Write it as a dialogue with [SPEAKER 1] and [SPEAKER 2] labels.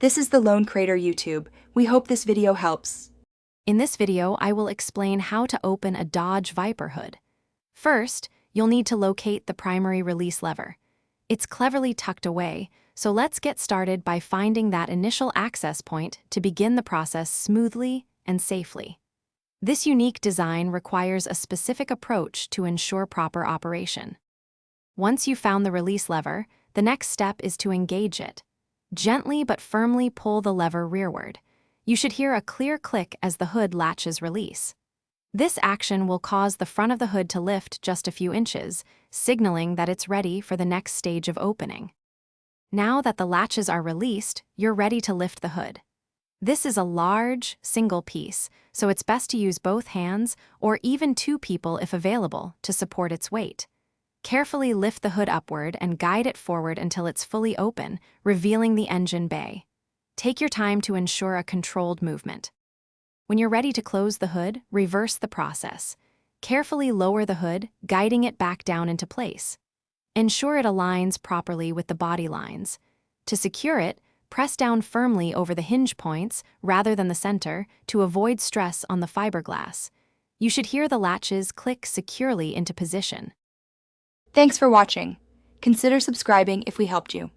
[SPEAKER 1] This is the Lone Crater YouTube. We hope this video helps.
[SPEAKER 2] In this video, I will explain how to open a Dodge Viper hood. First, you'll need to locate the primary release lever. It's cleverly tucked away, so let's get started by finding that initial access point to begin the process smoothly and safely. This unique design requires a specific approach to ensure proper operation. Once you've found the release lever, the next step is to engage it. Gently but firmly pull the lever rearward. You should hear a clear click as the hood latches release. This action will cause the front of the hood to lift just a few inches, signaling that it's ready for the next stage of opening. Now that the latches are released, you're ready to lift the hood. This is a large, single piece, so it's best to use both hands or even two people if available to support its weight. Carefully lift the hood upward and guide it forward until it's fully open, revealing the engine bay. Take your time to ensure a controlled movement. When you're ready to close the hood, reverse the process. Carefully lower the hood, guiding it back down into place. Ensure it aligns properly with the body lines. To secure it, press down firmly over the hinge points rather than the center to avoid stress on the fiberglass. You should hear the latches click securely into position.
[SPEAKER 1] Thanks for watching. Consider subscribing if we helped you.